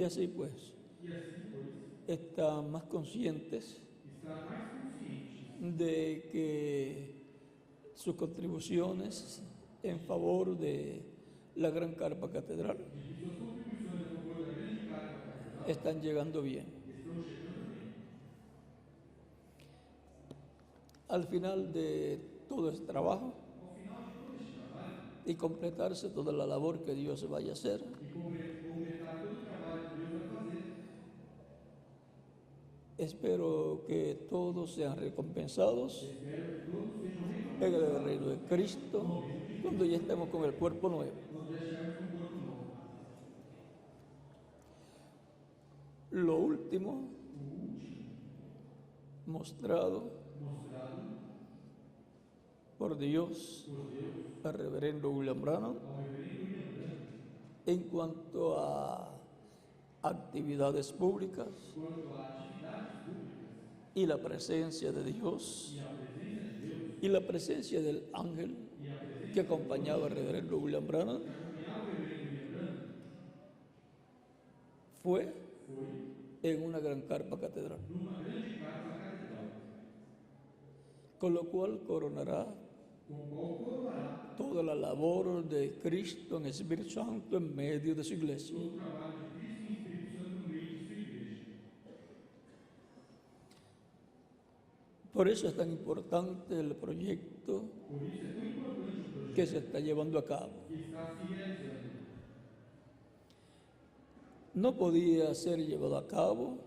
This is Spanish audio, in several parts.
Y así pues, están más conscientes de que sus contribuciones en favor de la Gran Carpa Catedral están llegando bien. Al final de todo este trabajo y completarse toda la labor que Dios vaya a hacer, espero que todos sean recompensados en el reino de Cristo cuando ya estemos con el cuerpo nuevo. Lo último mostrado por Dios al reverendo William Branham en cuanto a actividades públicas y la presencia de Dios y la presencia del ángel que acompañaba al reverendo William Branham fue en una gran carpa catedral, con lo cual coronará toda la labor de Cristo en el Espíritu Santo en medio de su iglesia. Por eso es tan importante el proyecto que se está llevando a cabo. No podía ser llevado a cabo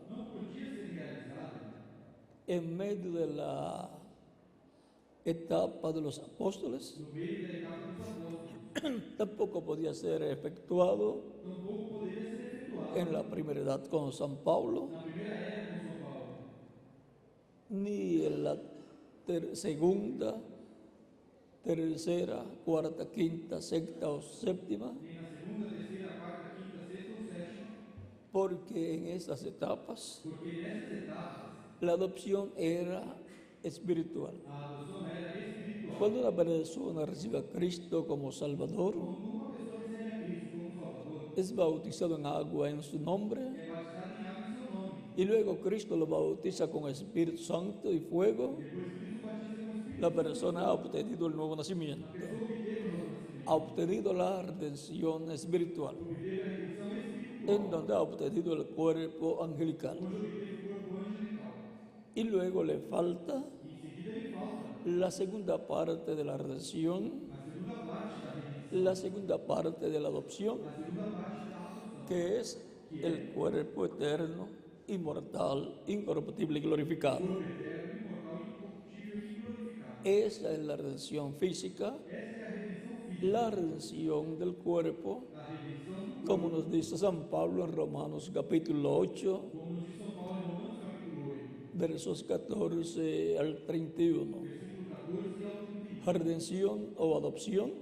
en medio de la etapa de los apóstoles, tampoco podía ser efectuado en la primera edad con San Pablo, ni en la segunda, tercera, cuarta, quinta, sexta o séptima, porque en esas etapas la adopción era espiritual. Cuando una persona recibe a Cristo como Salvador, es bautizado en agua en su nombre, y luego Cristo lo bautiza con Espíritu Santo y fuego, la persona ha obtenido el nuevo nacimiento, ha obtenido la redención espiritual, en donde ha obtenido el cuerpo angelical. Y luego le falta la segunda parte de la redención, la segunda parte de la adopción, que es el cuerpo eterno, inmortal, incorruptible y glorificado. Esa es la redención física, la redención del cuerpo, como nos dice San Pablo en Romanos capítulo 8, versos 14 al 31. Redención o adopción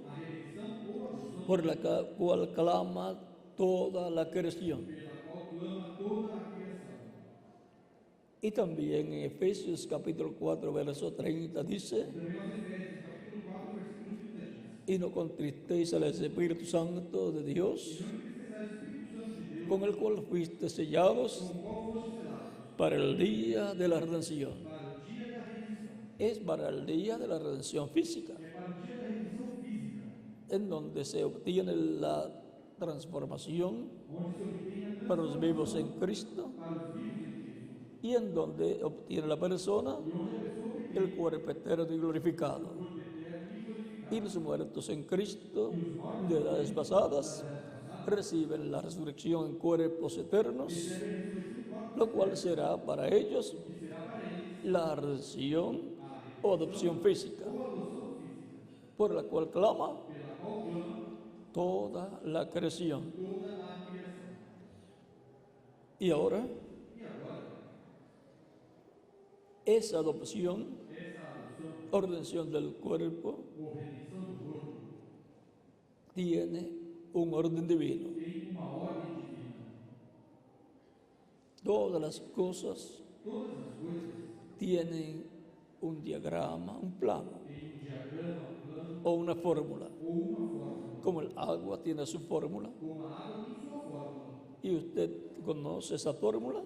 por la cual clama toda la creación. Y también en Efesios capítulo 4, verso 30 dice: y no contristéis al Espíritu Santo de Dios, con el cual fuiste sellados para el día de la redención. Es para el día de la redención física, en donde se obtiene la transformación para los vivos en Cristo, y en donde obtiene la persona el cuerpo eterno y glorificado. Y los muertos en Cristo de edades pasadas reciben la resurrección en cuerpos eternos, lo cual será para ellos la redención o adopción física, por la cual clama toda la creación. Y ahora, esa adopción, ordenación del cuerpo, tiene un orden divino. Todas las cosas tienen un diagrama, un plano o una fórmula. Como el agua tiene su fórmula, Y usted conoce esa fórmula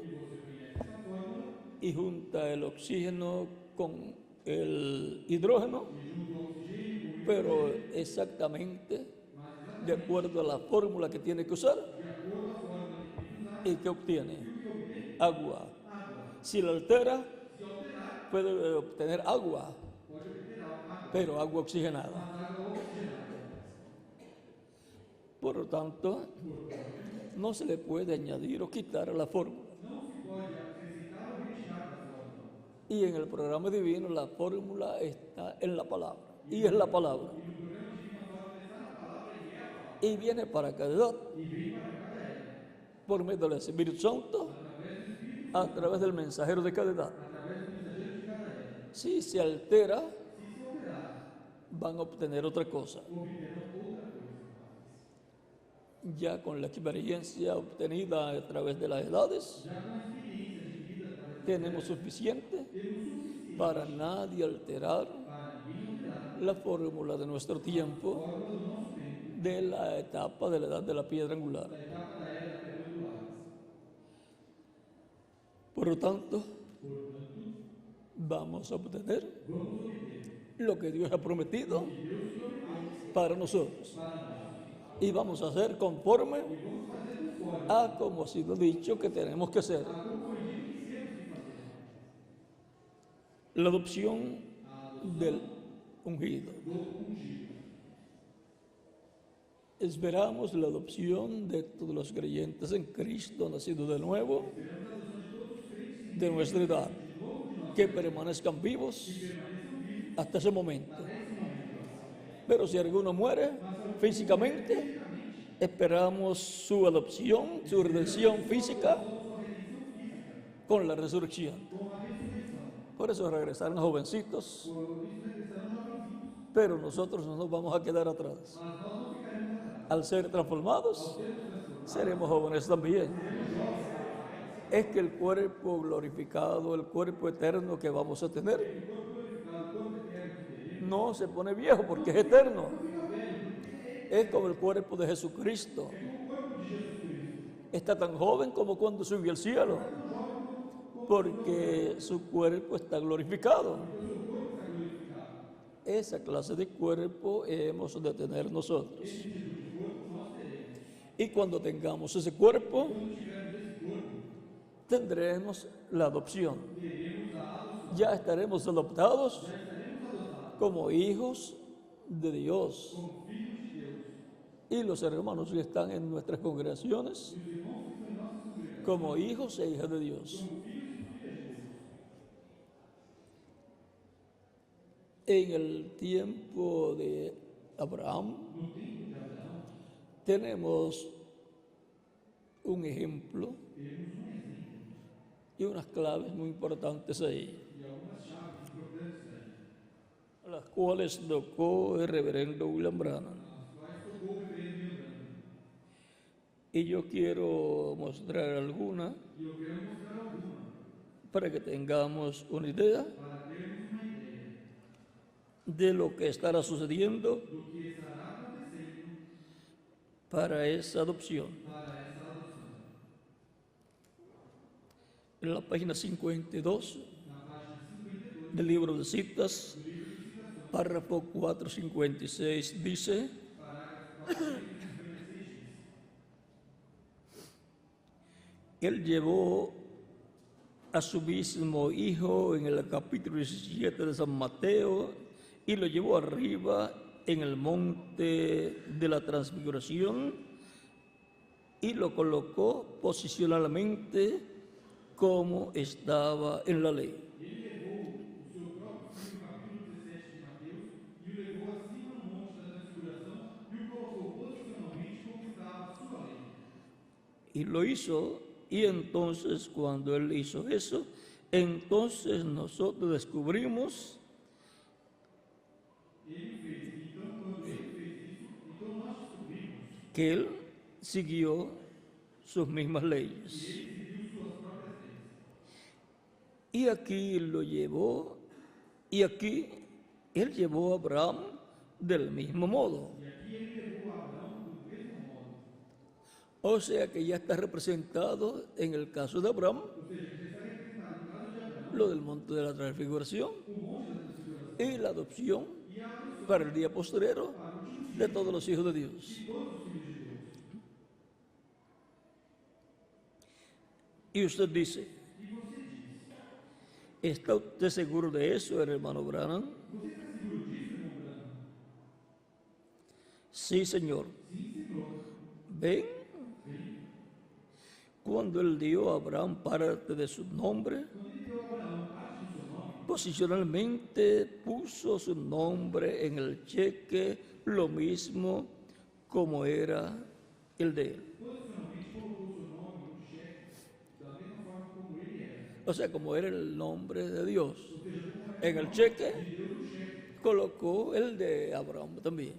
y junta el oxígeno con el hidrógeno, pero exactamente de acuerdo a la fórmula que tiene que usar. ¿Y qué obtiene? Agua. Si la altera, puede obtener agua, pero agua oxigenada. Por lo tanto, no se le puede añadir o quitar a la fórmula. Y en el programa divino la fórmula está en la palabra, y es la palabra. Y viene para cada edad, por medio del Espíritu Santo, a través del mensajero de cada edad. Si se altera, van a obtener otra cosa. Ya con la experiencia obtenida a través de las edades, tenemos suficiente para nadie alterar la fórmula de nuestro tiempo de la etapa de la edad de la piedra angular. Por lo tanto, vamos a obtener lo que Dios ha prometido para nosotros. Y vamos a hacer conforme a como ha sido dicho que tenemos que hacer. La adopción del ungido. Esperamos la adopción de todos los creyentes en Cristo, nacidos de nuevo, de nuestra edad, que permanezcan vivos hasta ese momento. Pero si alguno muere físicamente, esperamos su adopción, su redención física con la resurrección. Por eso regresaron jovencitos, pero nosotros no nos vamos a quedar atrás. Al ser transformados, seremos jóvenes también. Es que el cuerpo glorificado, el cuerpo eterno que vamos a tener, no se pone viejo porque es eterno. Es como el cuerpo de Jesucristo. Está tan joven como cuando subió al cielo, porque su cuerpo está glorificado. Esa clase de cuerpo hemos de tener nosotros. Y cuando tengamos ese cuerpo, tendremos la adopción. Ya estaremos adoptados como hijos de Dios. Y los hermanos que están en nuestras congregaciones como hijos e hijas de Dios. En el tiempo de Abraham tenemos un ejemplo y unas claves muy importantes ahí, las cuales tocó el reverendo William Branham. Y yo quiero mostrar alguna para que tengamos una idea de lo que estará sucediendo para esa adopción. En la página 52 del libro de citas, párrafo 456, dice: Él llevó a su mismo hijo en el capítulo 17 de San Mateo y lo llevó arriba en el monte de la transfiguración y lo colocó posicionalmente como estaba en la ley. Y lo hizo. Y entonces, cuando él hizo eso, entonces nosotros descubrimos que él siguió sus mismas leyes. Y aquí lo llevó, y aquí él llevó a Abraham del mismo modo. O sea que ya está representado en el caso de Abraham, lo del monte de la transfiguración y la adopción para el día postrero de todos los hijos de Dios. Y usted dice, ¿está usted seguro de eso, hermano Branham? Sí, Señor. ¿Ven? Cuando él dio a Abraham parte de su nombre, posicionalmente puso su nombre en el cheque, lo mismo como era el de él. O sea, como era el nombre de Dios. En el cheque colocó el de Abraham también.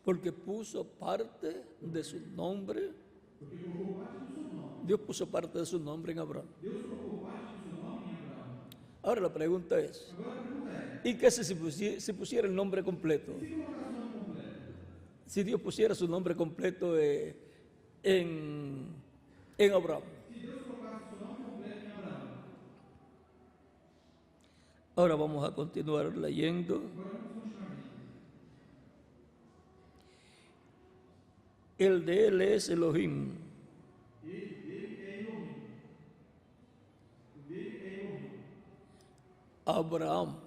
Porque puso parte de su nombre. Dios puso parte de su nombre en Abraham. Ahora la pregunta es, ¿y qué si pusiera el nombre completo? Si Dios pusiera su nombre completo en Abraham. Ahora vamos a continuar leyendo. El de él es Elohim. Abraham.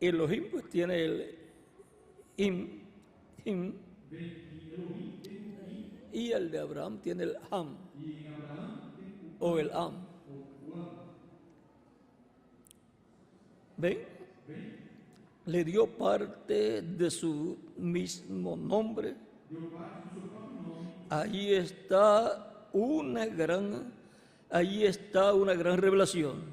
Elohim pues tiene el im, y el de Abraham tiene el am, o el am. ¿Ven? Le dio parte de su mismo nombre. Allí está una gran revelación.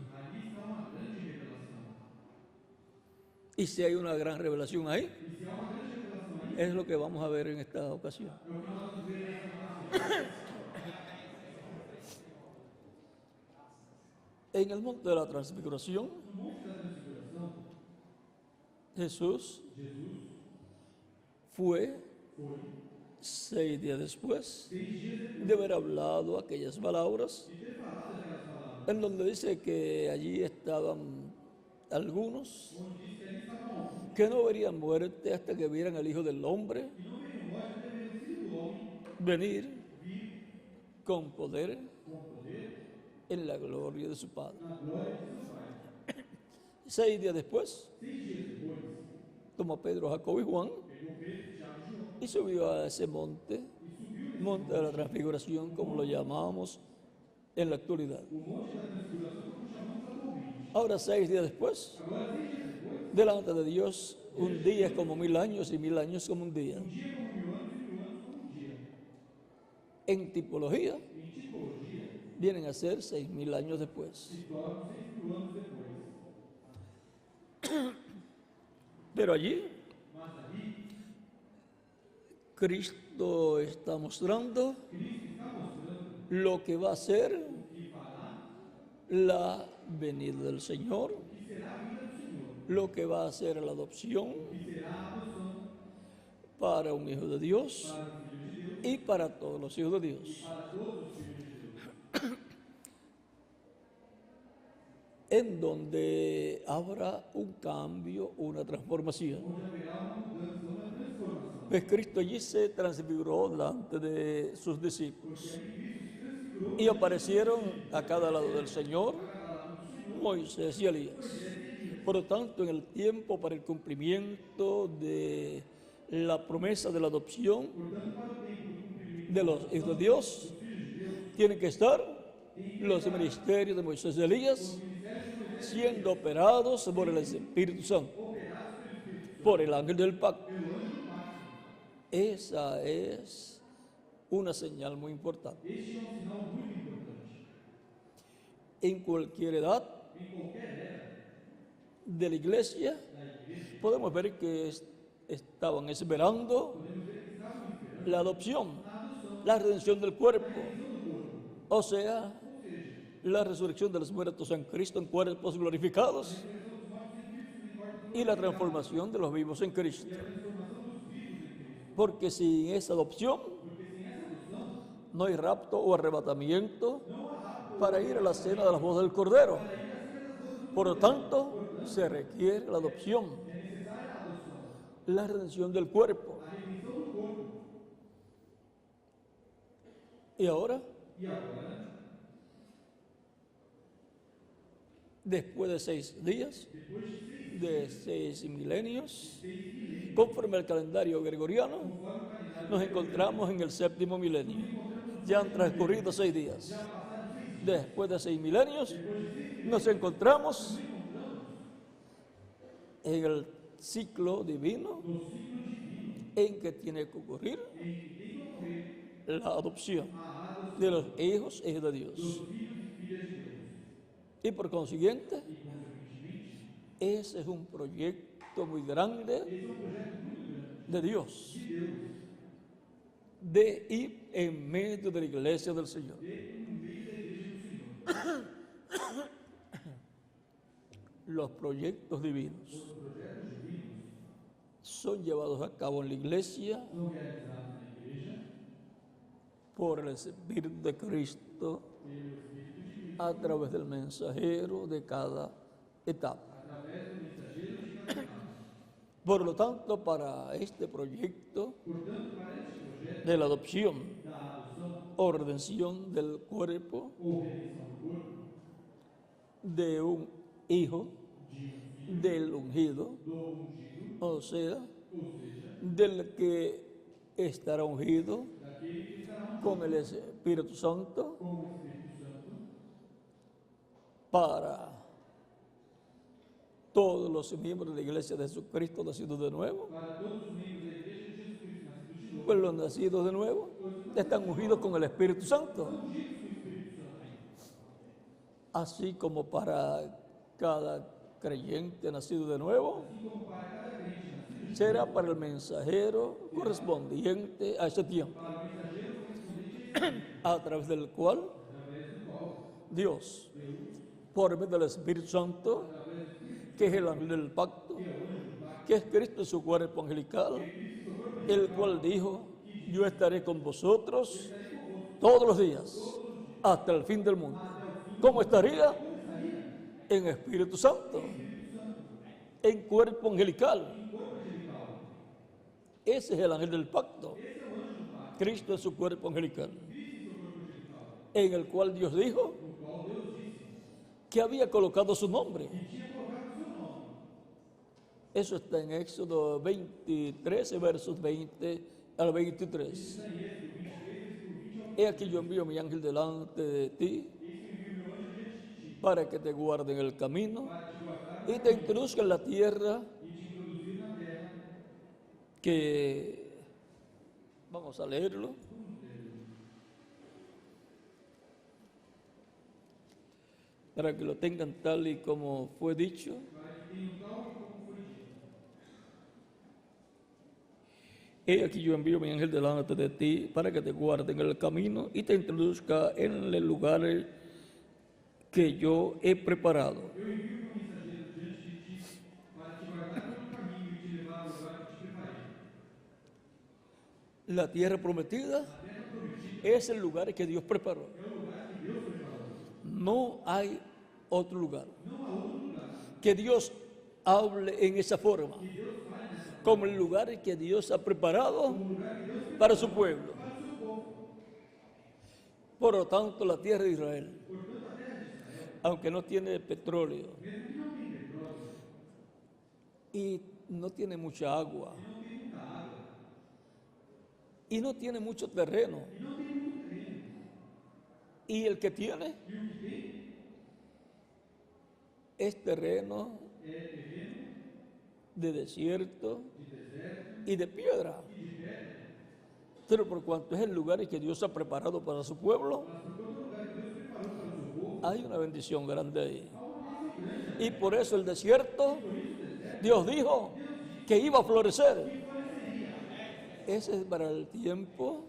Y si hay una gran revelación ahí, es lo que vamos a ver en esta ocasión. En el monte de la transfiguración, Jesús fue 6 días después de haber hablado aquellas palabras, en donde dice que allí estaban algunos que no verían muerte hasta que vieran al Hijo del Hombre venir con poder en la gloria de su Padre. 6 días después, tomó Pedro, Jacobo y Juan y subió a ese monte de la transfiguración, como lo llamamos en la actualidad. Ahora 6 días después, delante de Dios, un día es como 1000 años y 1000 años como un día. En tipología, vienen a ser 6000 años después. Pero allí, Cristo está mostrando lo que va a ser la venida del Señor, lo que va a ser la adopción para un hijo de Dios y para todos los hijos de Dios. En donde habrá un cambio, una transformación. Pues Cristo allí se transfiguró delante de sus discípulos y aparecieron a cada lado del Señor Moisés y Elías. Por lo tanto, en el tiempo para el cumplimiento de la promesa de la adopción de los hijos de Dios, tienen que estar los ministerios de Moisés y Elías siendo operados por el Espíritu Santo, por el ángel del pacto. Esa es una señal muy importante. En cualquier edad de la iglesia, podemos ver que estaban esperando la adopción, la redención del cuerpo, o sea, la resurrección de los muertos en Cristo en cuerpos glorificados y la transformación de los vivos en Cristo. Porque sin esa adopción no hay rapto o arrebatamiento para ir a la cena de las bodas del Cordero. Por lo tanto, se requiere la adopción, la redención del cuerpo. Y ahora, después de 6 días, de 6 milenios, conforme al calendario gregoriano, nos encontramos en el 7º milenio. Ya han transcurrido 6 días. Después de 6 milenios, nos encontramos en el ciclo divino en que tiene que ocurrir la adopción de los hijos e hijas de Dios. Y por consiguiente, ese es un proyecto muy grande de Dios, de ir en medio de la iglesia del Señor. Los proyectos divinos son llevados a cabo en la iglesia por el Espíritu de Cristo a través del mensajero de cada etapa. Por lo tanto, para este proyecto de la adopción o redención del cuerpo de un hijo del ungido, o sea, del que estará ungido con el Espíritu Santo para todos los miembros de la iglesia de Jesucristo nacidos de nuevo. Pues los nacidos de nuevo están ungidos con el Espíritu Santo, así como para cada creyente nacido de nuevo será para el mensajero correspondiente a ese tiempo, a través del cual Dios, por medio del Espíritu Santo, que es el ángel del pacto, que es Cristo en su cuerpo angelical, el cual dijo: yo estaré con vosotros todos los días hasta el fin del mundo. ¿Cómo estaría? En Espíritu Santo, en cuerpo angelical. Ese es el ángel del pacto, Cristo en su cuerpo angelical, en el cual Dios dijo que había colocado su nombre. Eso está en Éxodo 23, versos 20 al 23. He aquí yo envío mi ángel delante de ti para que te guarde en el camino y te introduzca en la tierra que... Vamos a leerlo. Para que lo tengan tal y como fue dicho. He aquí yo envío mi ángel delante de ti para que te guarde en el camino y te introduzca en el lugar que yo he preparado. La tierra prometida es el lugar que Dios preparó. No hay otro lugar que Dios hable en esa forma, como el lugar que Dios ha preparado para su pueblo. Por lo tanto, la tierra de Israel, aunque no tiene petróleo y no tiene mucha agua y no tiene mucho terreno, y el que tiene es terreno de desierto y de piedra. Pero por cuanto es el lugar que Dios ha preparado para su pueblo, hay una bendición grande ahí. Y por eso el desierto, Dios dijo que iba a florecer. Ese es para el tiempo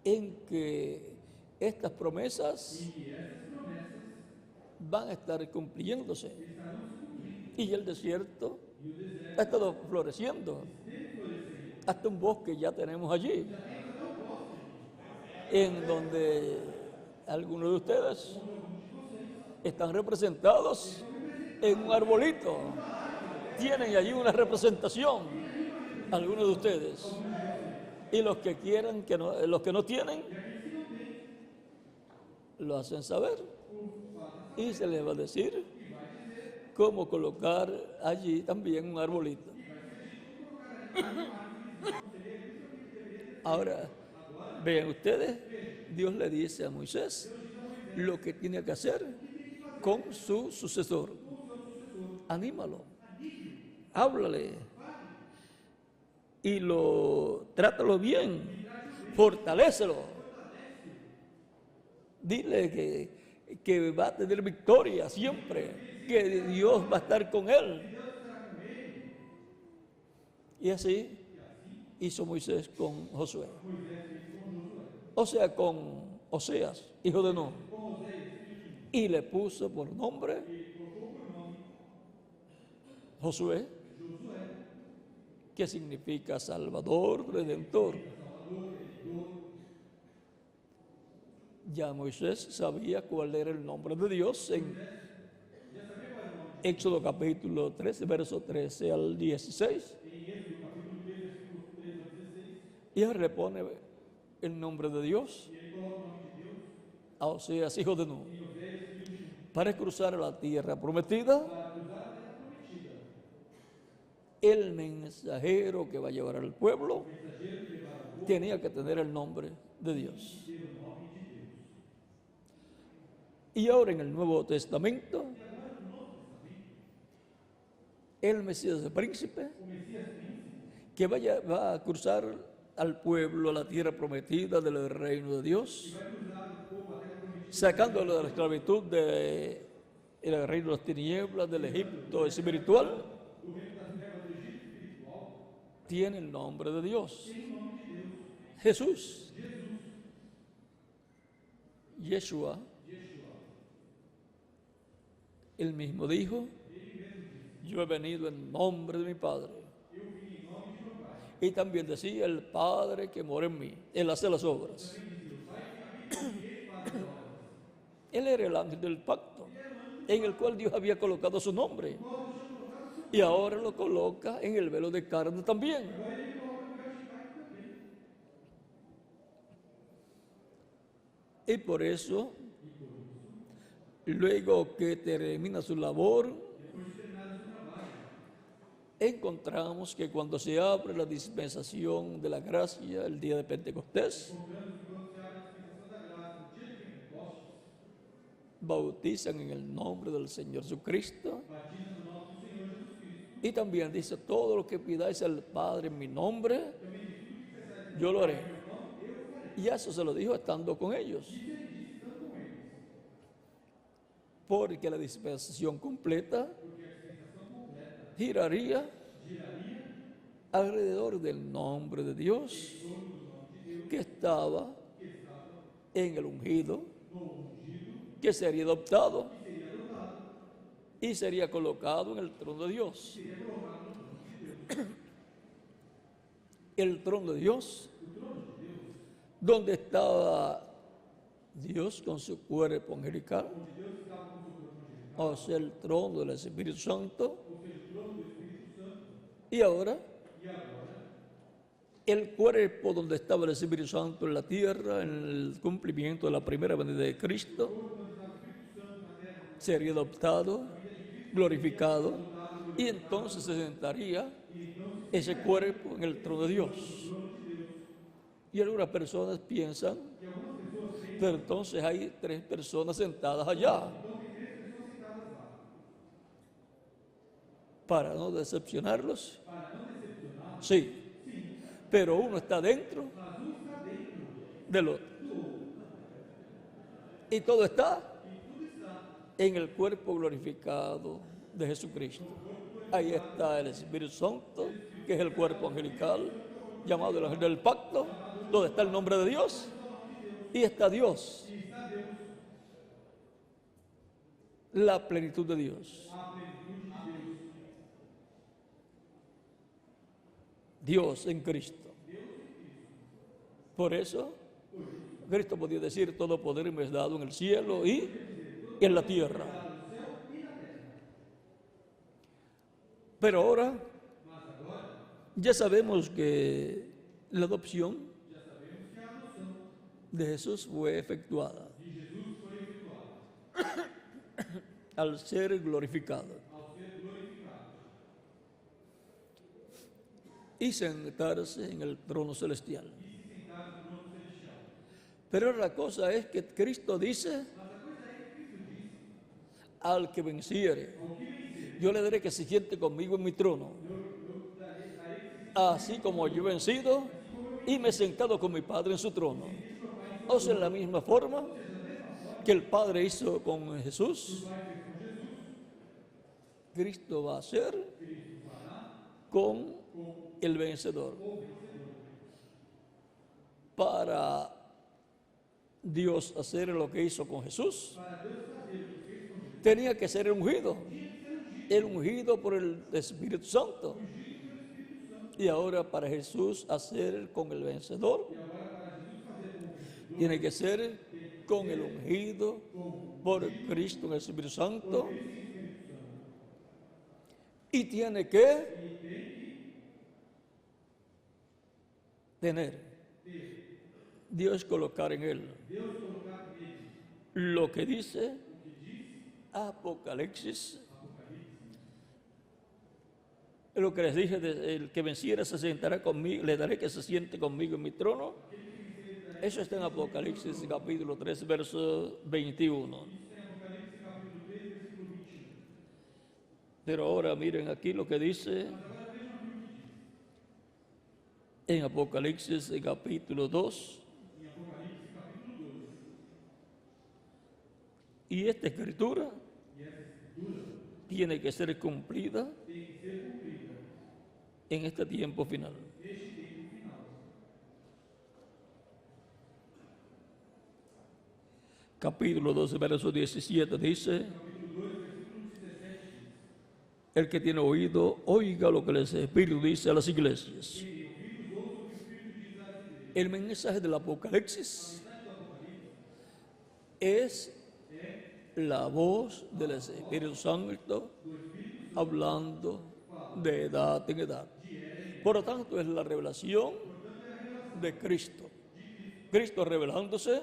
en que estas promesas van a estar cumpliéndose. Y el desierto ha estado floreciendo. Hasta un bosque ya tenemos allí, en donde algunos de ustedes están representados en un arbolito. Tienen allí una representación, algunos de ustedes. Y los que quieren, los que no tienen, lo hacen saber. Y se les va a decir cómo colocar allí también un arbolito. Ahora, vean ustedes, Dios le dice a Moisés lo que tiene que hacer con su sucesor. Anímalo, háblale y trátalo bien, fortalécelo. Dile que va a tener victoria siempre, que Dios va a estar con él. Y así hizo Moisés con Josué. O sea, con Oseas, hijo de Nun. Y le puso por nombre Josué, que significa Salvador, Redentor. Ya Moisés sabía cuál era el nombre de Dios en Éxodo capítulo 13, verso 13 al 16. Y él le pone el nombre de Dios a Oseas, hijo de Nun, para cruzar la tierra prometida. El mensajero que va a llevar al pueblo tenía que tener el nombre de Dios. Y ahora en el Nuevo Testamento, el Mesías el príncipe que va a cruzar al pueblo a la tierra prometida del reino de Dios, sacándolo de la esclavitud del reino de las tinieblas, del Egipto espiritual, tiene el nombre de Dios. Jesús, Yeshua, él mismo dijo: yo he venido en nombre de mi Padre. Y también decía: el Padre que mora en mí, él hace las obras. Él era el ángel del pacto, en el cual Dios había colocado su nombre. Y ahora lo coloca en el velo de carne también. Y por eso, luego que termina su labor, encontramos que cuando se abre la dispensación de la gracia, el día de Pentecostés, bautizan en el nombre del Señor Jesucristo. Y también dice: todo lo que pidáis al Padre en mi nombre, yo lo haré. Y eso se lo dijo estando con ellos. Porque la dispensación completa giraría alrededor del nombre de Dios que estaba en el ungido, que sería adoptado y sería colocado en el trono de Dios. El trono de Dios, donde estaba Dios con su cuerpo angelical, o sea, el trono del Espíritu Santo. Y ahora, el cuerpo donde estaba el Espíritu Santo en la tierra, en el cumplimiento de la primera venida de Cristo, sería adoptado, glorificado, y entonces se sentaría ese cuerpo en el trono de Dios. Y algunas personas piensan: pero entonces hay 3 personas sentadas allá. Para no decepcionarlos, sí, pero uno está dentro del otro. Y todo está en el cuerpo glorificado de Jesucristo. Ahí está el Espíritu Santo, que es el cuerpo angelical, llamado el ángel del pacto, donde está el nombre de Dios, y está Dios, la plenitud de Dios. Dios en Cristo. Por eso, Cristo podía decir: todo poder me es dado en el cielo y en la tierra. Pero ahora ya sabemos que la adopción de Jesús fue efectuada al ser glorificado y sentarse en el trono celestial. Pero la cosa es que Cristo dice: al que venciere, yo le daré que se siente conmigo en mi trono, así como yo he vencido y me he sentado con mi Padre en su trono. O sea, en la misma forma que el Padre hizo con Jesús, Cristo va a hacer con el vencedor. Para Dios hacer lo que hizo con Jesús, tenía que ser ungido. El ungido por el Espíritu Santo. Y ahora para Jesús hacer con el vencedor, tiene que ser con el ungido por Cristo en el Espíritu Santo. Y tiene que tener Dios colocar en él lo que dice Apocalipsis. Lo que les dije, el que venciera se sentará conmigo, le daré que se siente conmigo en mi trono. Eso está en Apocalipsis capítulo 3, verso 21. Pero ahora miren aquí lo que dice en Apocalipsis capítulo 2. Y esta escritura tiene que ser cumplida en este tiempo final. Capítulo 12, verso 17 dice: el que tiene oído, oiga lo que el Espíritu dice a las iglesias. El mensaje del Apocalipsis es la voz del Espíritu Santo hablando de edad en edad. Por lo tanto, es la revelación de Cristo. Cristo revelándose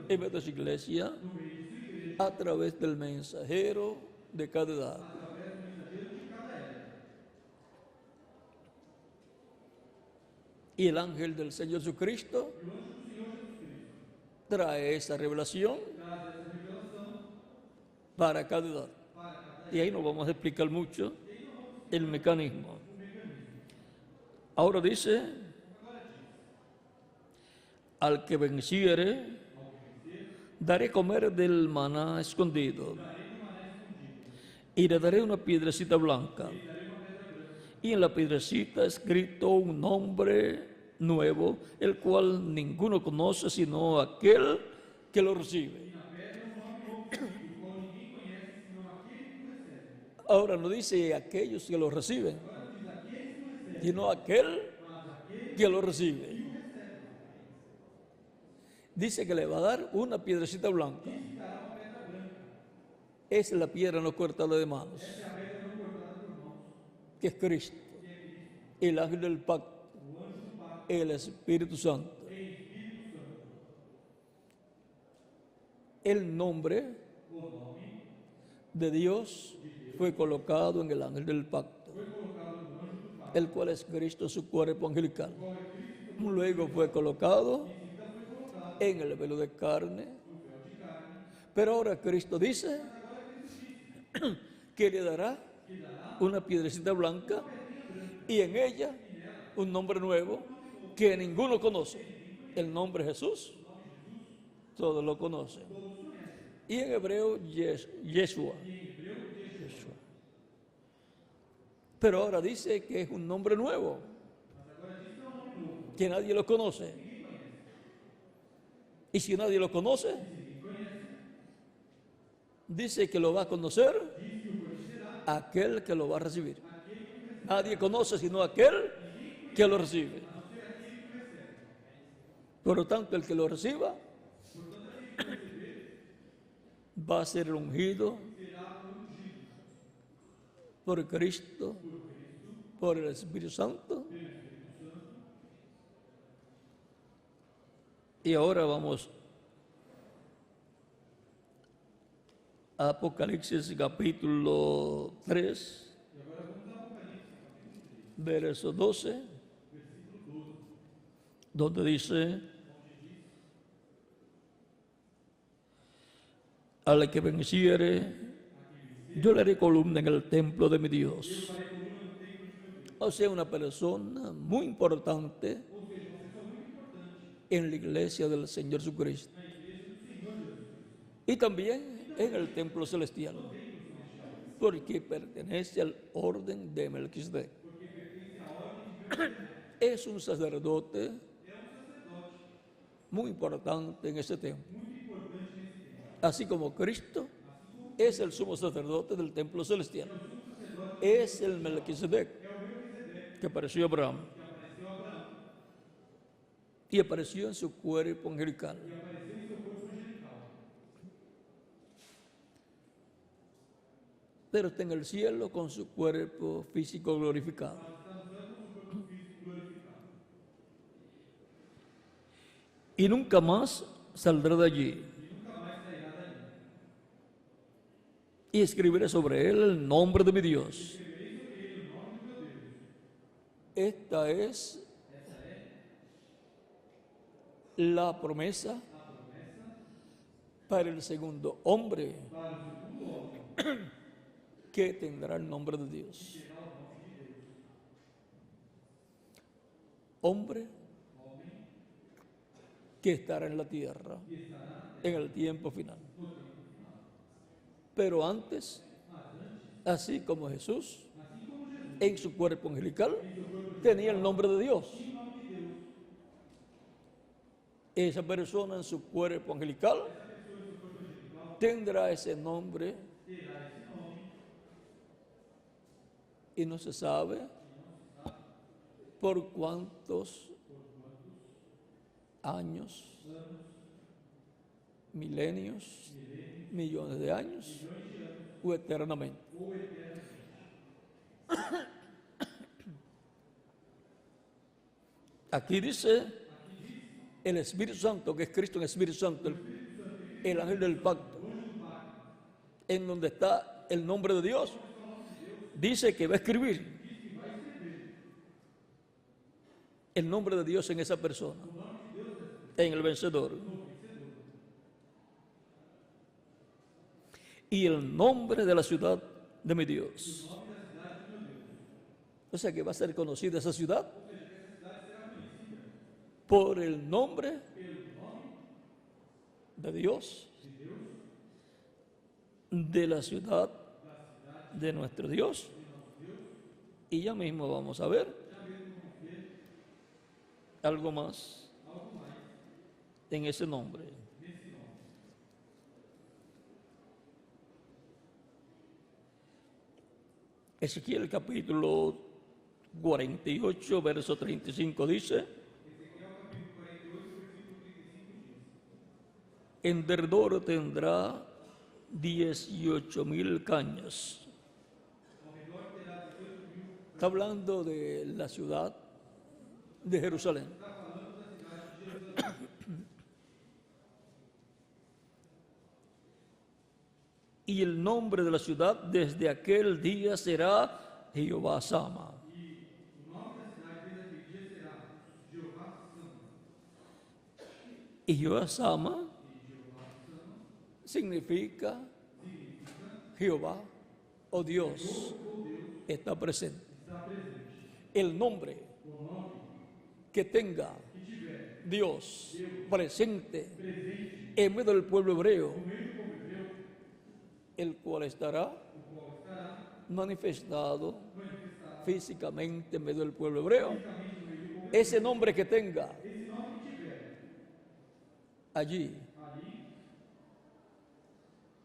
en medio de su iglesia a través del mensajero de cada edad. Y el ángel del Señor Jesucristo trae esa revelación para cada edad. Y ahí no vamos a explicar mucho el mecanismo. Ahora dice: al que venciere, daré comer del maná escondido, y le daré una piedrecita blanca, y en la piedrecita escrito un nombre nuevo, el cual ninguno conoce sino aquel que lo recibe. Ahora no dice aquellos que lo reciben, sino aquel que lo recibe. Dice que le va a dar una piedrecita blanca. Es la piedra no cortada de manos, que es Cristo, el ángel del pacto, el Espíritu Santo. El nombre de Dios fue colocado en el ángel del pacto, el cual es Cristo, su cuerpo angelical. Luego fue colocado en el velo de carne. Pero ahora Cristo dice que le dará una piedrecita blanca y en ella un nombre nuevo que ninguno conoce. El nombre Jesús, todos lo conocen. Y en hebreo, Yeshua. Pero ahora dice que es un nombre nuevo, que nadie lo conoce. Y si nadie lo conoce, dice que lo va a conocer aquel que lo va a recibir. Nadie conoce sino aquel que lo recibe. Por lo tanto, el que lo reciba va a ser ungido por Cristo, por el Espíritu Santo. Y ahora vamos a Apocalipsis capítulo 3, verso 12, donde dice: al que venciere, yo le haré columna en el templo de mi Dios. O sea, una persona muy importante en la iglesia del Señor Jesucristo. Y también en el templo celestial, porque pertenece al orden de Melquisedec. Es un sacerdote muy importante en ese templo. Así como Cristo es el sumo sacerdote del templo celestial. Es el Melquisedec que apareció a Abraham y apareció en su cuerpo angelical. Pero está en el cielo con su cuerpo físico glorificado. Y nunca más saldrá de allí. Y escribiré sobre él el nombre de mi Dios. Esta es la promesa para el segundo hombre que tendrá el nombre de Dios. Hombre que estará en la tierra en el tiempo final. Pero antes, así como Jesús, en su cuerpo angelical, tenía el nombre de Dios. Esa persona en su cuerpo angelical tendrá ese nombre y no se sabe por cuántos años, milenios, millones de años o eternamente. Aquí dice el Espíritu Santo, que es Cristo en el Espíritu Santo, el ángel del pacto, en donde está el nombre de Dios, dice que va a escribir el nombre de Dios en esa persona, en el vencedor. Y el nombre de la ciudad de mi Dios. O sea que va a ser conocida esa ciudad por el nombre de Dios, de la ciudad de nuestro Dios. Y ya mismo vamos a ver algo más en ese nombre. Ezequiel capítulo 48, verso 35 dice: en derredor tendrá 18,000 cañas. Está hablando de la ciudad de Jerusalén. Y el nombre de la ciudad desde aquel día será Jehová Sama. Y Jehová Sama significa Jehová o Dios está presente. El nombre que tenga Dios presente en medio del pueblo hebreo, el cual estará manifestado físicamente en medio del pueblo hebreo, ese nombre que tenga allí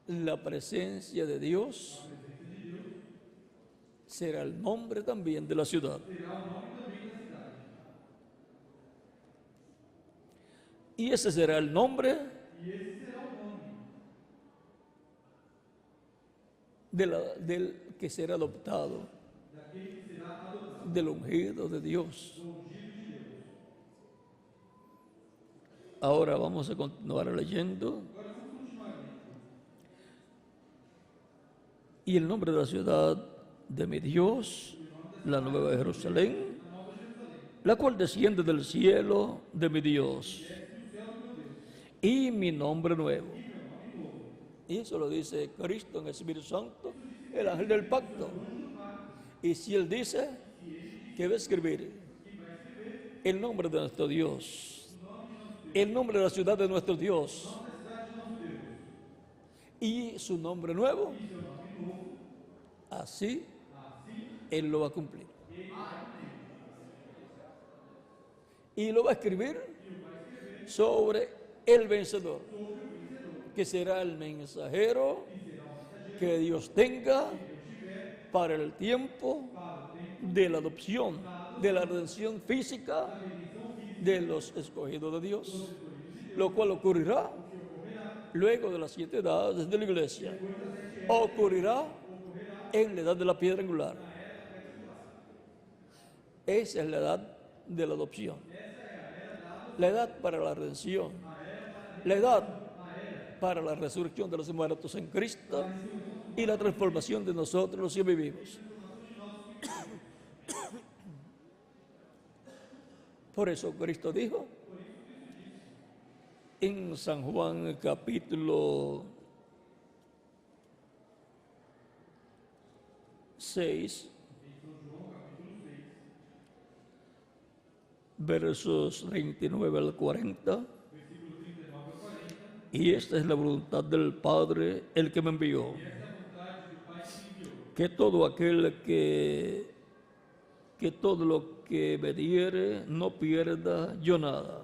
la presencia de Dios será el nombre también de la ciudad. Y ese será el nombre del que será adoptado, del ungido de Dios. Ahora vamos a continuar leyendo. Y el nombre de la ciudad de mi Dios, la Nueva Jerusalén, la cual desciende del cielo de mi Dios, y mi nombre nuevo. Y eso lo dice Cristo en el Espíritu Santo, el ángel del pacto. Y si Él dice que va a escribir el nombre de nuestro Dios, el nombre de la ciudad de nuestro Dios y su nombre nuevo, así Él lo va a cumplir. Y lo va a escribir sobre el vencedor, que será el mensajero que Dios tenga para el tiempo de la adopción, de la redención física de los escogidos de Dios, lo cual ocurrirá luego de las 7 edades de la iglesia. Ocurrirá en la edad de la piedra angular. Esa es la edad de la adopción, la edad para la redención, la edad para la resurrección de los muertos en Cristo y la transformación de nosotros los que vivimos. Por eso Cristo dijo en San Juan capítulo 6, versos 39 al 40, y esta es la voluntad del Padre, el que me envió, que todo aquel que todo lo que me diere no pierda yo nada,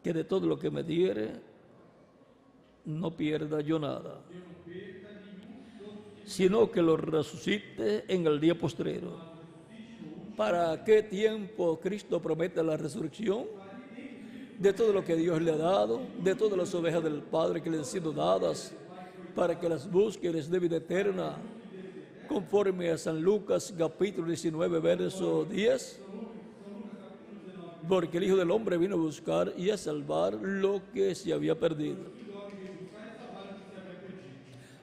que de todo lo que me diere no pierda yo nada, sino que lo resucite en el día postrero. ¿Para qué tiempo Cristo promete la resurrección? De todo lo que Dios le ha dado, de todas las ovejas del Padre que le han sido dadas, para que las busque y les dé vida eterna, conforme a San Lucas capítulo 19, verso 10. Porque el Hijo del Hombre vino a buscar y a salvar lo que se había perdido.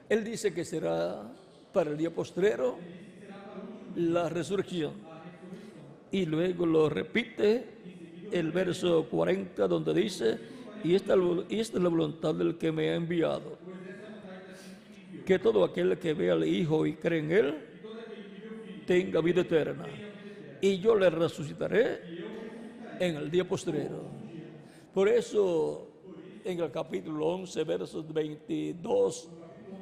Él dice que será para el día postrero la resurrección. Y luego lo repite el verso 40, donde dice, y esta es la voluntad del que me ha enviado, que todo aquel que vea al Hijo y cree en Él, tenga vida eterna, y yo le resucitaré en el día postrero. Por eso, en el capítulo 11, versos 22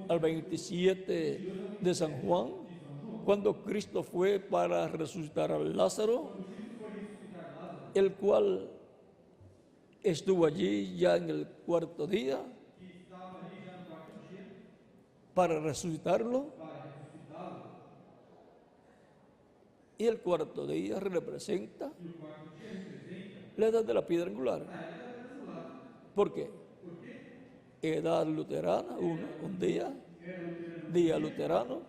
al 27 de San Juan, cuando Cristo fue para resucitar a Lázaro, el cual estuvo allí ya en el 4º día para resucitarlo, y el 4º día representa la edad de la piedra angular. ¿Por qué? Edad luterana, un día luterano,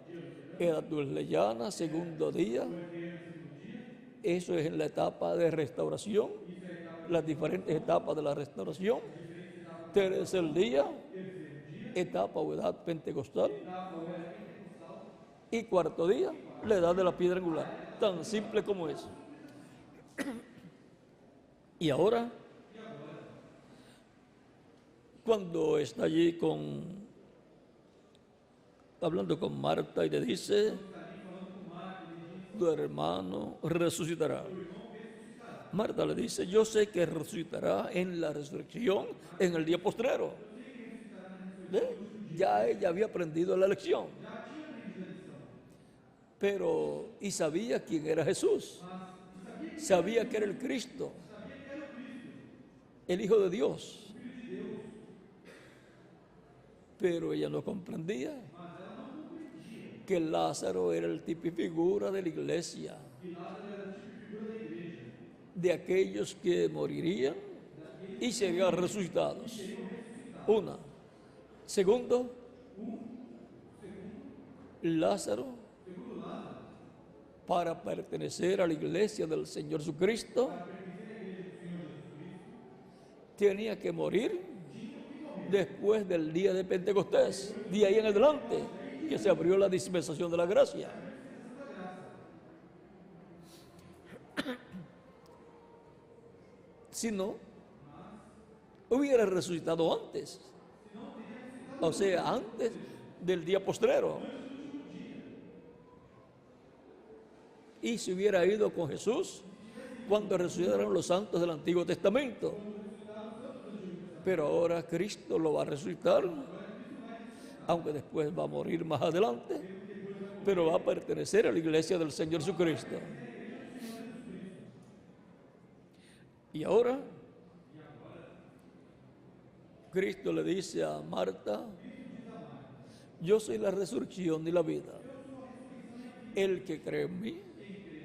edad wesleyana, segundo día. Eso es en la etapa de restauración, las diferentes etapas de la restauración. Tercer día, etapa o edad pentecostal. Y 4º día, la edad de la piedra angular. Tan simple como es. Y ahora, cuando está allí hablando con Marta y le dice, tu hermano resucitará. Marta le dice, yo sé que resucitará en la resurrección en el día postrero. Ya ella había aprendido la lección. Pero, y sabía quién era Jesús. Sabía que era el Cristo, el Hijo de Dios. Pero ella no comprendía que Lázaro era el tipo y figura de la iglesia, de aquellos que morirían y serían resucitados. Una. Segundo, Lázaro, para pertenecer a la iglesia del Señor Jesucristo, tenía que morir después del día de Pentecostés, de ahí en adelante, que se abrió la dispensación de la gracia. Si no, hubiera resucitado antes, o sea, antes del día postrero, y se hubiera ido con Jesús cuando resucitaron los santos del Antiguo Testamento. Pero ahora Cristo lo va a resucitar, aunque después va a morir más adelante, pero va a pertenecer a la iglesia del Señor Jesucristo. Y ahora Cristo le dice a Marta: yo soy la resurrección y la vida. El que cree en mí,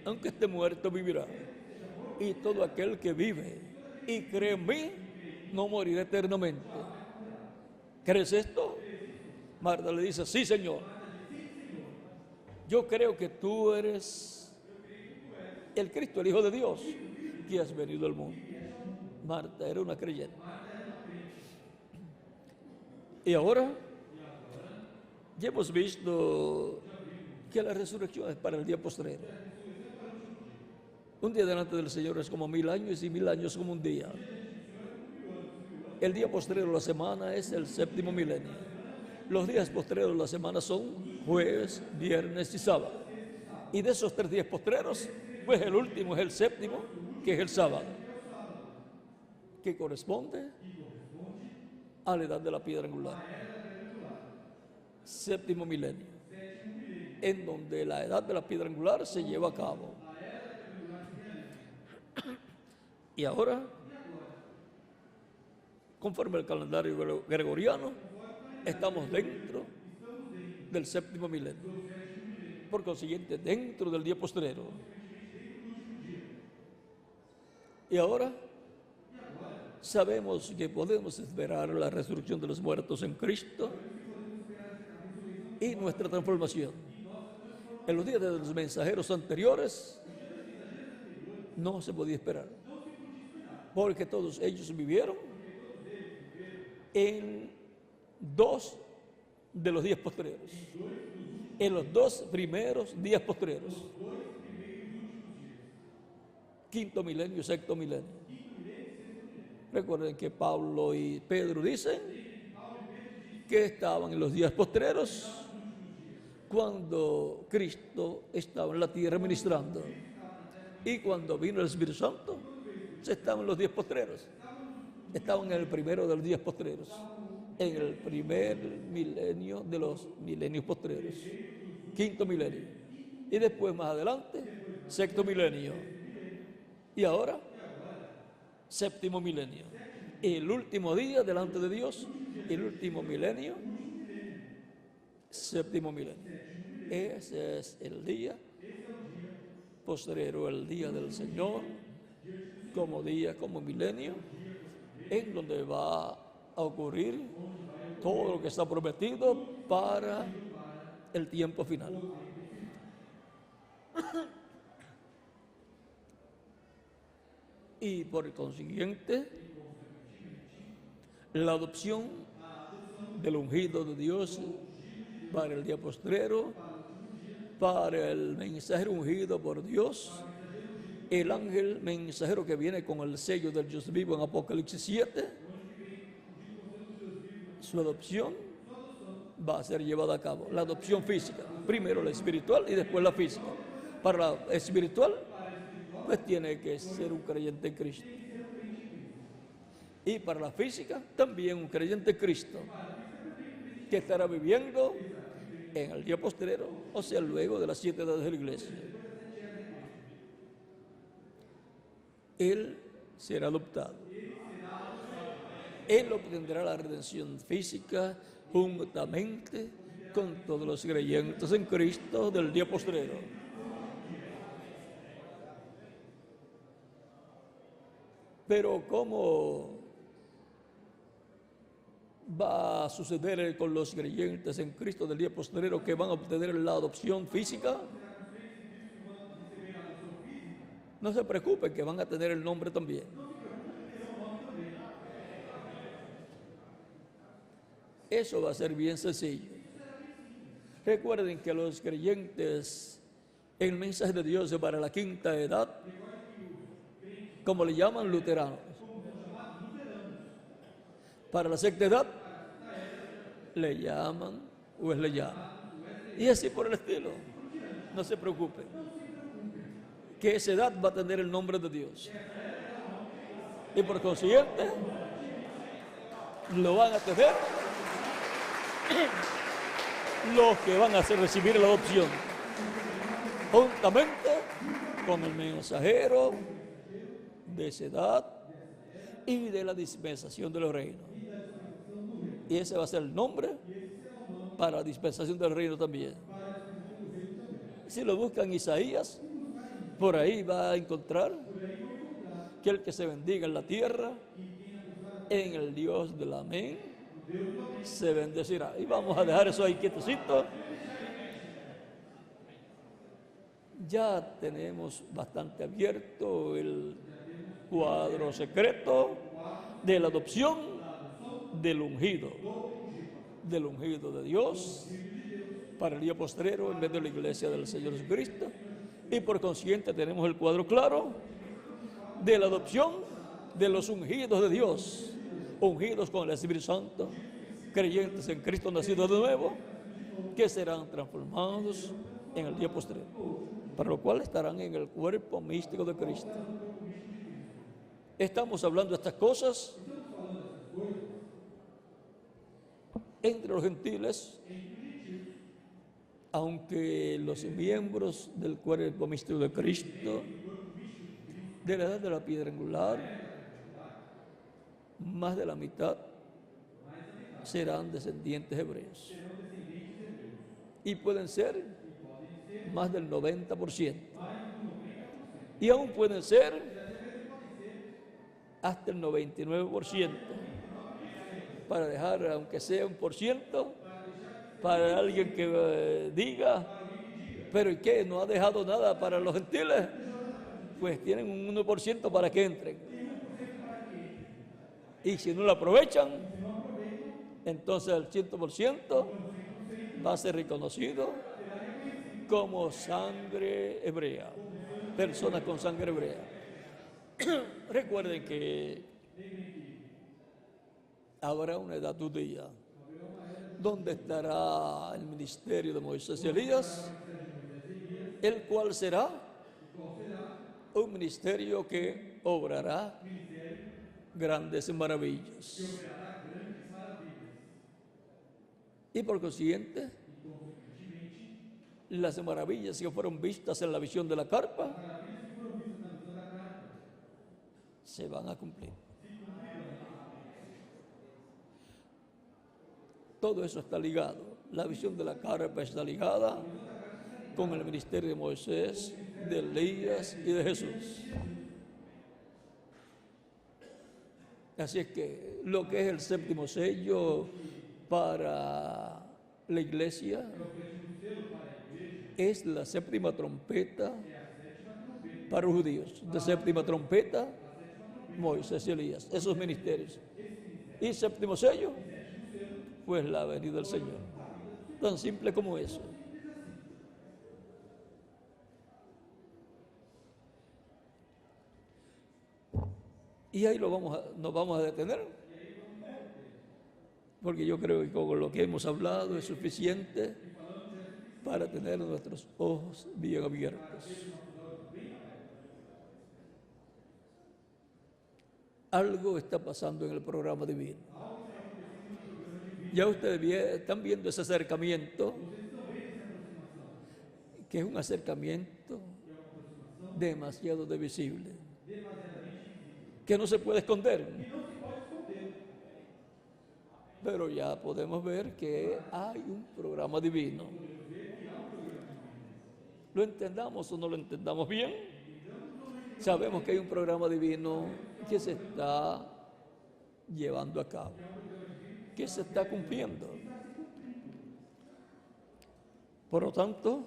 aunque esté muerto, vivirá. Y todo aquel que vive y cree en mí, no morirá eternamente. ¿Crees esto? Marta le dice: sí, Señor. Yo creo que tú eres el Cristo, el Hijo de Dios, que has venido al mundo. Marta era una creyente. Y ahora ya hemos visto que la resurrección es para el día postrero. Un día delante del Señor es como 1000 años y 1000 años como un día. El día postrero de la semana es el séptimo milenio. Los días postreros de la semana son jueves, viernes y sábado. Y de esos 3 días postreros, pues el último es el séptimo, que es el sábado, que corresponde a la edad de la piedra angular. Séptimo milenio, en donde la edad de la piedra angular se lleva a cabo. Y ahora, conforme al calendario gregoriano, estamos dentro del séptimo milenio, por consiguiente dentro del día postrero. Y ahora sabemos que podemos esperar la resurrección de los muertos en Cristo y nuestra transformación. En los días de los mensajeros anteriores no se podía esperar, porque todos ellos vivieron en 2 de los días postreros, en los 2 primeros días postreros, quinto milenio y sexto milenio. Recuerden que Pablo y Pedro dicen que estaban en los días postreros cuando Cristo estaba en la tierra ministrando, y cuando vino el Espíritu Santo se estaban en los días postreros. Estaban en el primero de los días postreros, en el primer milenio de los milenios postreros, quinto milenio, y después más adelante sexto milenio, y ahora séptimo milenio, el último día delante de Dios, el último milenio, séptimo milenio. Ese es el día postrero, el día del Señor, como día, como milenio, en donde va a ocurrir todo lo que está prometido para el tiempo final. Y por consiguiente, la adopción del ungido de Dios para el día postrero, para el mensajero ungido por Dios, el ángel mensajero que viene con el sello del Dios vivo en Apocalipsis 7, su adopción va a ser llevada a cabo. La adopción física, primero la espiritual y después la física. Para la espiritual, pues tiene que ser un creyente en Cristo. Y para la física, también un creyente en Cristo, que estará viviendo en el día postrero, o sea, luego de las 7 edades de la iglesia. Él será adoptado. Él obtendrá la redención física juntamente con todos los creyentes en Cristo del día postrero. Pero ¿cómo va a suceder con los creyentes en Cristo del día postrero que van a obtener la adopción física? No se preocupen, que van a tener el nombre también. Eso va a ser bien sencillo. Recuerden que los creyentes en el mensaje de Dios para la quinta edad, como le llaman, luteranos. Para la sexta edad, le llaman wesleyanos. Y así por el estilo. No se preocupen, que esa edad va a tener el nombre de Dios. Y por consiguiente, lo van a tener los que van a recibir la adopción, juntamente con el mensajero de esa edad y de la dispensación de los reinos. Y ese va a ser el nombre para la dispensación del reino también. Si lo buscan Isaías, por ahí va a encontrar que el que se bendiga en la tierra, en el Dios del amén, se bendecirá. Y vamos a dejar eso ahí quietecito. Ya tenemos bastante abierto el cuadro secreto de la adopción del ungido de Dios para el día postrero en vez de la iglesia del Señor Jesucristo. Y por consiguiente tenemos el cuadro claro de la adopción de los ungidos de Dios, ungidos con el Espíritu Santo, creyentes en Cristo nacidos de nuevo, que serán transformados en el día postrero, para lo cual estarán en el cuerpo místico de Cristo. Estamos hablando de estas cosas entre los gentiles, aunque los miembros del cuerpo místico de Cristo, de la edad de la piedra angular, más de la mitad serán descendientes hebreos. Y pueden ser más del 90%. Y aún pueden ser hasta el 99%, para dejar, aunque sea 1%, para alguien que diga, pero ¿y qué? ¿No ha dejado nada para los gentiles? Pues tienen un 1% para que entren. Y si no lo aprovechan, entonces el 100% va a ser reconocido como sangre hebrea, personas con sangre hebrea. Recuerden que habrá una edad judía donde estará el ministerio de Moisés y Elías, el cual será un ministerio que obrará grandes maravillas. Y por consiguiente, las maravillas que fueron vistas en la visión de la carpa se van a cumplir. Todo eso está ligado. La visión de la carpa está ligada con el ministerio de Moisés, de Elías y de Jesús. Así es que lo que es el séptimo sello para la iglesia es la séptima trompeta para los judíos. De séptima trompeta, Moisés y Elías, esos ministerios. Y séptimo sello, pues la venida del Señor. Tan simple como eso. Y ahí nos vamos a detener, porque yo creo que con lo que hemos hablado es suficiente para tener nuestros ojos bien abiertos. Algo está pasando en el programa divino. Ya ustedes están viendo ese acercamiento, que es un acercamiento demasiado visible, que no se puede esconder. Pero ya podemos ver que hay un programa divino. Lo entendamos o no lo entendamos bien, Sabemos que hay un programa divino que se está llevando a cabo, que se está cumpliendo. Por lo tanto,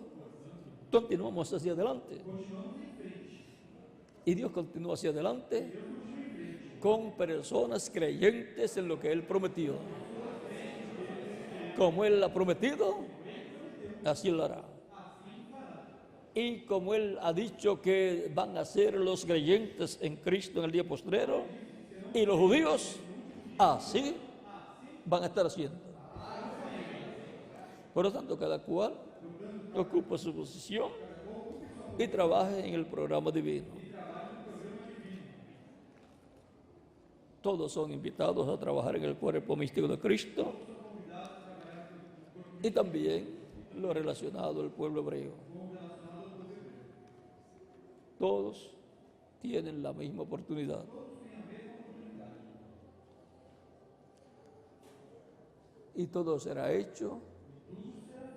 continuamos hacia adelante. Y Dios continúa hacia adelante con personas creyentes en lo que Él prometió. Como Él ha prometido, así lo hará. Y como Él ha dicho que van a ser los creyentes en Cristo en el día postrero, y los judíos, así van a estar haciendo. Por lo tanto, cada cual ocupa su posición y trabaja en el programa divino. Todos son invitados a trabajar en el cuerpo místico de Cristo y también lo relacionado al pueblo hebreo. Todos tienen la misma oportunidad. Y todo será hecho,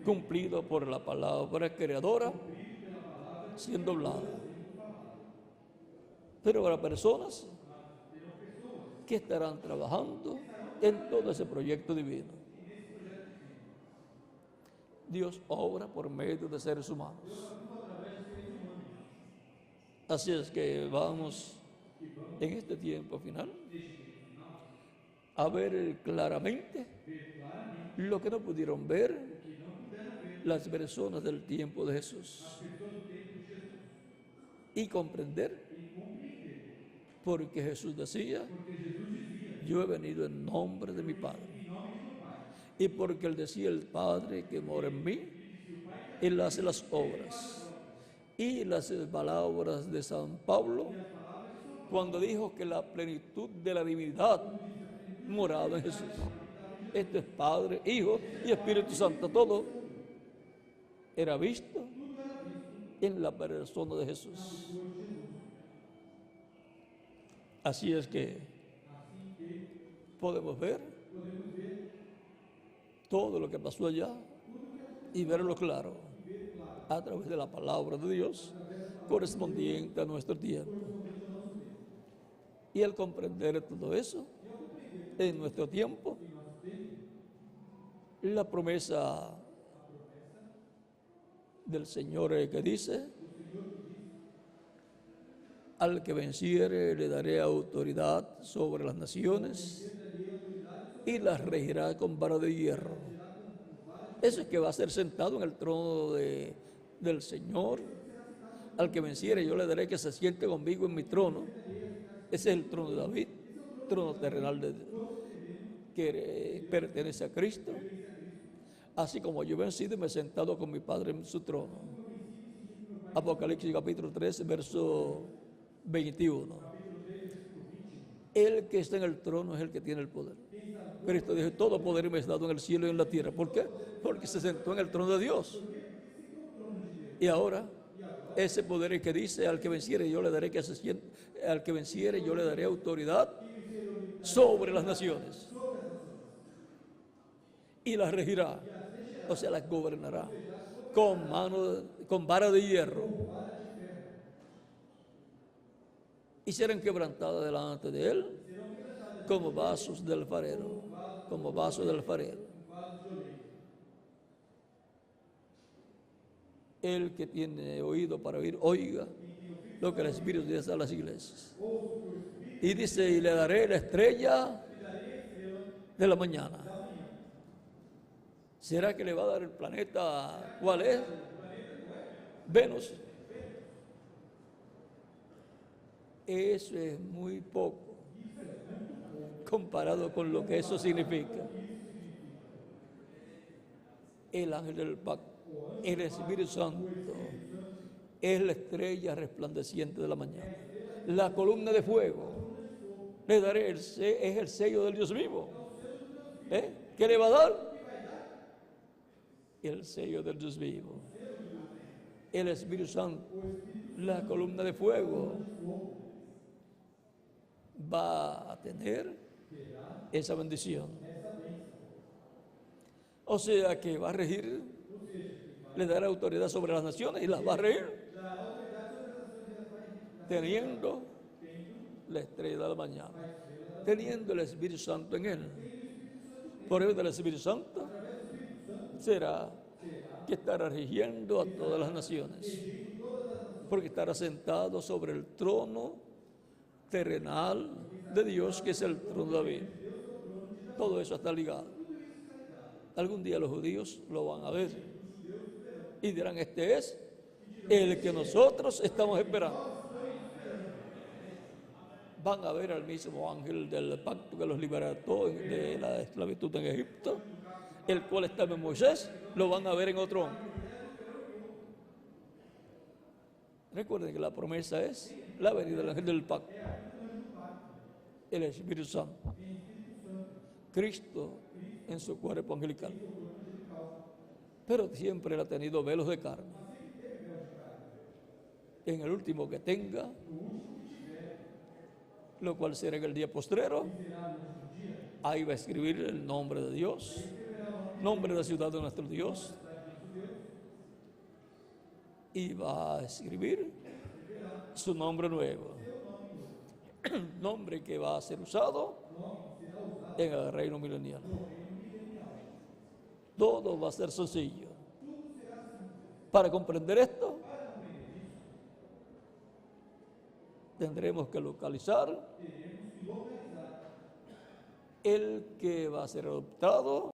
cumplido por la palabra creadora, siendo hablada. Pero habrá personas que estarán trabajando en todo ese proyecto divino. Dios obra por medio de seres humanos. Así es que vamos en este tiempo final a ver claramente lo que no pudieron ver las personas del tiempo de Jesús y comprender porque Jesús decía: yo he venido en nombre de mi Padre, y porque Él decía: el Padre que mora en mí, Él hace las obras. Y las palabras de San Pablo cuando dijo que la plenitud de la divinidad moraba en Jesús. Esto es Padre, Hijo y Espíritu Santo. Todo era visto en la persona de Jesús. Así es que podemos ver todo lo que pasó allá y verlo claro a través de la palabra de Dios correspondiente a nuestro tiempo. Y al comprender todo eso en nuestro tiempo, la promesa del Señor que dice: al que venciere le daré autoridad sobre las naciones y las regirá con vara de hierro. Eso es que va a ser sentado en el trono del Señor. Al que venciere yo le daré que se siente conmigo en mi trono. Ese es el trono de David, trono terrenal que pertenece a Cristo. Así como yo he vencido y me he sentado con mi Padre en su trono. Apocalipsis capítulo 3, verso 21. El que está en el trono es el que tiene el poder. Cristo dijo: todo poder me es dado en el cielo y en la tierra. ¿Por qué? Porque se sentó en el trono de Dios. Y ahora ese poder es que dice: al que venciere yo le daré que se siente, al que venciere yo le daré autoridad sobre las naciones y las regirá, o sea, las gobernará con vara de hierro, y serán quebrantadas delante de él como vasos del alfarero, como vasos del alfarero. El que tiene oído para oír, oiga lo que el Espíritu dice a las iglesias. Y dice: y le daré la estrella de la mañana. ¿Será que le va a dar el planeta? ¿Cuál es? Venus. Eso es muy poco comparado con lo que eso significa. El ángel del pacto, el Espíritu Santo, es la estrella resplandeciente de la mañana, la columna de fuego. Le daré es el sello del Dios vivo. ¿Qué le va a dar? El sello del Dios vivo. El Espíritu Santo, la columna de fuego, va a tener esa bendición. O sea que va a regir, le dará autoridad sobre las naciones y las va a regir. teniendo la estrella de la mañana, teniendo el Espíritu Santo en él. Por medio del Espíritu Santo será que estará rigiendo a todas las naciones, porque estará sentado sobre el trono terrenal de Dios, que es el trono de David. Todo eso está ligado. Algún día los judíos lo van a ver y dirán: este es el que nosotros estamos esperando. Van a ver al mismo ángel del pacto que los libertó de la esclavitud en Egipto, el cual estaba en Moisés, lo van a ver en otro hombre. Recuerden que la promesa es la venida del ángel del pacto, el Espíritu Santo, Cristo en su cuerpo angelical. Pero siempre él ha tenido velos de carne. En el último que tenga, lo cual será en el día postrero, ahí va a escribir el nombre de Dios, nombre de la ciudad de nuestro Dios, y va a escribir su nombre nuevo, nombre que va a ser usado en el reino milenial. Todo va a ser sencillo. Para comprender esto, tendremos que localizar el que va a ser adoptado